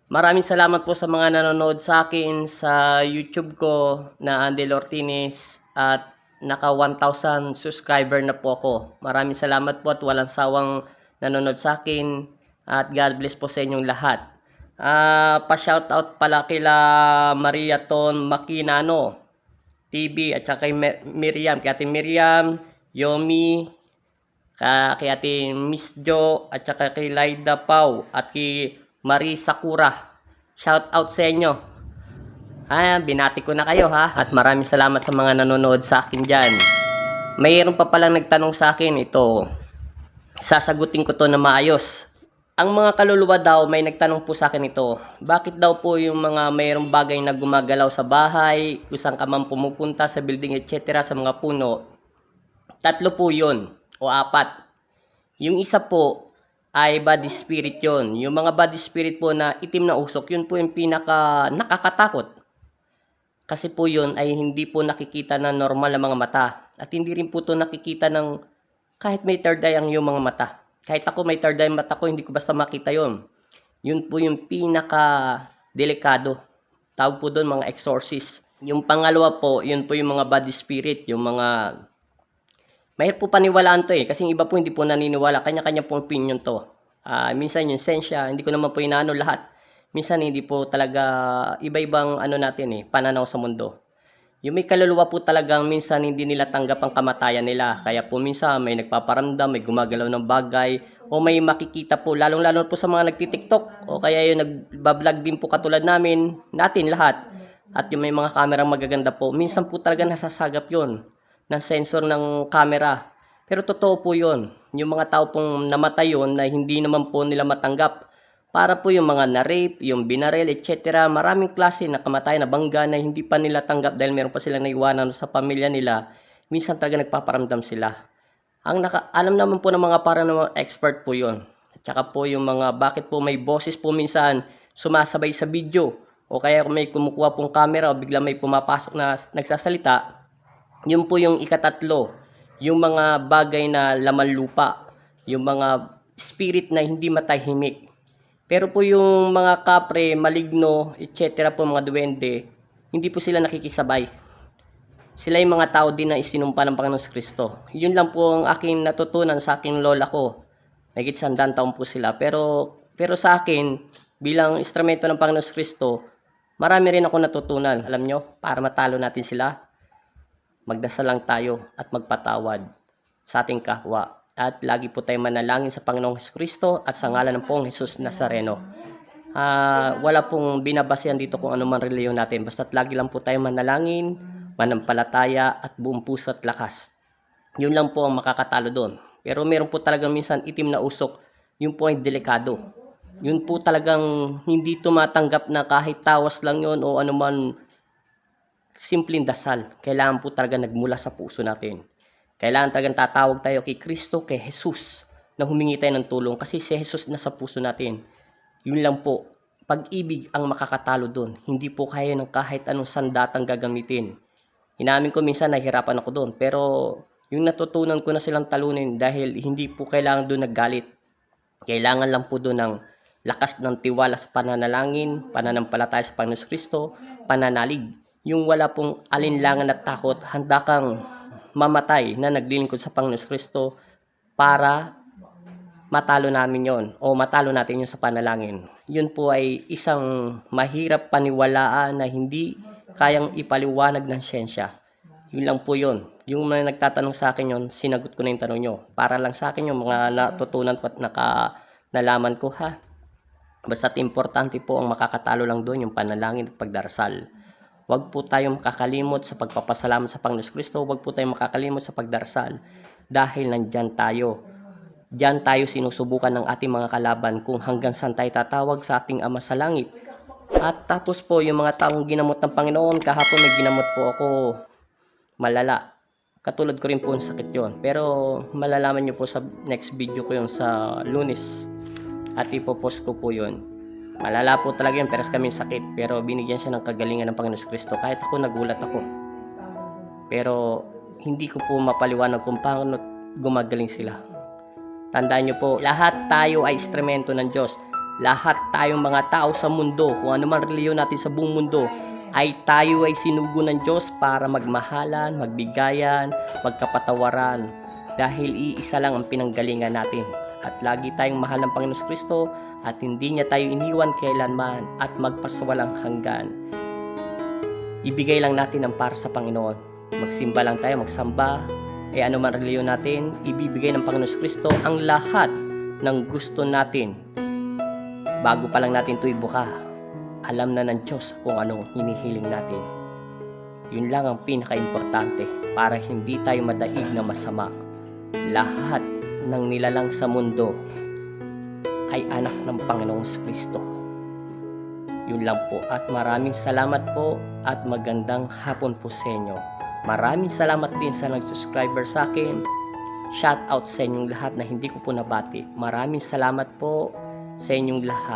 Maraming salamat po sa mga nanonood sa akin sa YouTube ko na Andel Ortinis at naka 1,000 subscriber na po ako. Maraming salamat po at walang sawang nanonood sa akin at God bless po sa inyong lahat. Pa-shoutout pala kila Maria Ton Makinano TV at saka kay Miriam, kay Ate Miriam, Yomi, kay Ate Miss Jo at saka kay Laida Pau at kay Marie Sakura. Shout out sa inyo. Binati ko na kayo ha. At maraming salamat sa mga nanonood sa akin dyan. Mayroon pa palang nagtanong sa akin ito. Sasagutin ko to na maayos. Ang mga kaluluwa daw may nagtanong po sa akin ito. Bakit daw po yung mga mayroong bagay na gumagalaw sa bahay, kung saan ka man pumupunta sa building etc. sa mga puno. 3 po yun o 4. Yung isa po ay body spirit yon. Yung mga body spirit po na itim na usok, yun po yung pinaka nakakatakot. Kasi po yun ay hindi po nakikita ng normal na mga mata. At hindi rin po to nakikita ng kahit may third eye ang yung mga mata. Kahit ako may third eye mata ko, hindi ko basta makita yon. Yun po yung pinaka delikado. Tawag po doon mga exorcist. Yung pangalawa po, yun po yung mga body spirit, yung mga mahirap po paniwalaan to kasi yung iba po hindi po naniniwala, kanya-kanya po opinion to. Minsan yung sensya, hindi ko naman po inaano lahat. Minsan hindi po talaga iba-ibang natin pananaw sa mundo. Yung may kaluluwa po talagang minsan hindi nila tanggap ang kamatayan nila. Kaya po minsan may nagpaparamdam, may gumagalaw ng bagay, o may makikita po, lalong-lalo po sa mga nagtitiktok, o kaya yung nagbablog din po katulad natin lahat. At yung may mga kamerang magaganda po, minsan po talaga nasasagap yon ng sensor ng camera. Pero totoo po yun. Yung mga tao pong namatay yun na hindi naman po nila matanggap. Para po yung mga na-rape, yung binarel, etc. Maraming klase na kamatay na bangga na hindi pa nila tanggap dahil meron pa silang naiwanan sa pamilya nila. Minsan talaga nagpaparamdam sila. Alam naman po ng mga paranormal expert po yun. At saka po yung mga bakit po may boses po minsan sumasabay sa video. O kaya kung may kumukuha pong camera o bigla may pumapasok na nagsasalita. Yun po yung ikatatlo, yung mga bagay na laman lupa, yung mga spirit na hindi matahimik. Pero po yung mga kapre, maligno, etc. po mga duwende, hindi po sila nakikisabay. Sila yung mga tao din na isinumpa ng Panginoon Kristo. Yun lang po ang aking natutunan sa aking lola ko. Nagit 100 taon po sila. Pero sa akin, bilang instrumento ng Panginoon Kristo, marami rin ako natutunan. Alam nyo, para matalo natin sila, magdasal lang tayo at magpatawad sa ating kapwa. At lagi po tayo manalangin sa Panginoong Kristo at sa ngalan ng Pong Jesus Nazareno. Wala pong binabasihan dito kung ano man reliyon natin. Basta't lagi lang po tayo manalangin, manampalataya at buong puso at lakas. Yun lang po ang makakatalo doon. Pero meron po talagang minsan itim na usok. Yun po ay delikado. Yun po talagang hindi tumatanggap na kahit tawas lang yun o anuman simpleng dasal. Kailangan po talaga nagmula sa puso natin. Kailangan talagang tatawag tayo kay Kristo, kay Jesus, na humingi tayo ng tulong kasi si Jesus nasa puso natin. Yun lang po. Pag-ibig ang makakatalo doon. Hindi po kaya ng kahit anong sandatang gagamitin. Inamin ko minsan nahihirapan ako doon. Pero yung natutunan ko na silang talunin dahil hindi po kailangan doon naggalit. Kailangan lang po doon ng lakas ng tiwala sa pananalangin, pananampalataya sa Panginoon Kristo, pananalig. Yung wala pong alinlangan at takot, handa kang mamatay na naglilingkod sa Panginoon Kristo para matalo namin yon o matalo natin yun sa panalangin. Yun po ay isang mahirap paniwalaan na hindi kayang ipaliwanag ng siyensya. Yun lang po yun. Yung mga nagtatanong sa akin yun, sinagot ko na yung tanong nyo. Para lang sa akin yung mga natutunan ko at nalaman ko ha. Basta't importante po ang makakatalo lang doon, yung panalangin at pagdarasal. Huwag po tayong makakalimot sa pagpapasalamat sa Panginoon Kristo. Huwag po tayong makakalimot sa pagdarasal dahil nandyan tayo. Diyan tayo sinusubukan ng ating mga kalaban kung hanggang saan tayo tatawag sa ating Ama sa Langit. At tapos po yung mga taong ginamot ng Panginoon, kahapon may ginamot po ako malala. Katulad ko rin po yung sakit yon. Pero malalaman nyo po sa next video ko yung sa Lunes. At ipopost ko po yun. Malala po talaga yun, peras kami sakit. Pero binigyan siya ng kagalingan ng Panginoon Kristo. Kahit ako, nagulat ako. Pero hindi ko po mapaliwanag kung paano gumagaling sila. Tandaan nyo po, lahat tayo ay instrumento ng Diyos. Lahat tayong mga tao sa mundo, kung ano man reliyon natin sa buong mundo, ay tayo ay sinugo ng Diyos para magmahalan, magbigayan, magkapatawaran. Dahil iisa lang ang pinanggalingan natin. At lagi tayong mahal ng Panginoon Kristo at hindi niya tayo iniwan kailanman at magpasawalang hanggan. Ibigay lang natin ang para sa Panginoon. Magsimba lang tayo, magsamba. Ano man reliyon natin, ibibigay ng Panginoon Kristo ang lahat ng gusto natin. Bago pa lang natin ito ibuka, alam na ng Diyos kung anong hinihiling natin. Yun lang ang pinaka-importante para hindi tayo madaig na masama. Lahat ng nilalang sa mundo ay anak ng Panginoong Kristo. Yun lang po at maraming salamat po at magandang hapon po sa inyo. Maraming salamat din sa nag-subscriber sa akin. Shout out sa inyong lahat na hindi ko po nabati. Maraming salamat po sa inyong lahat.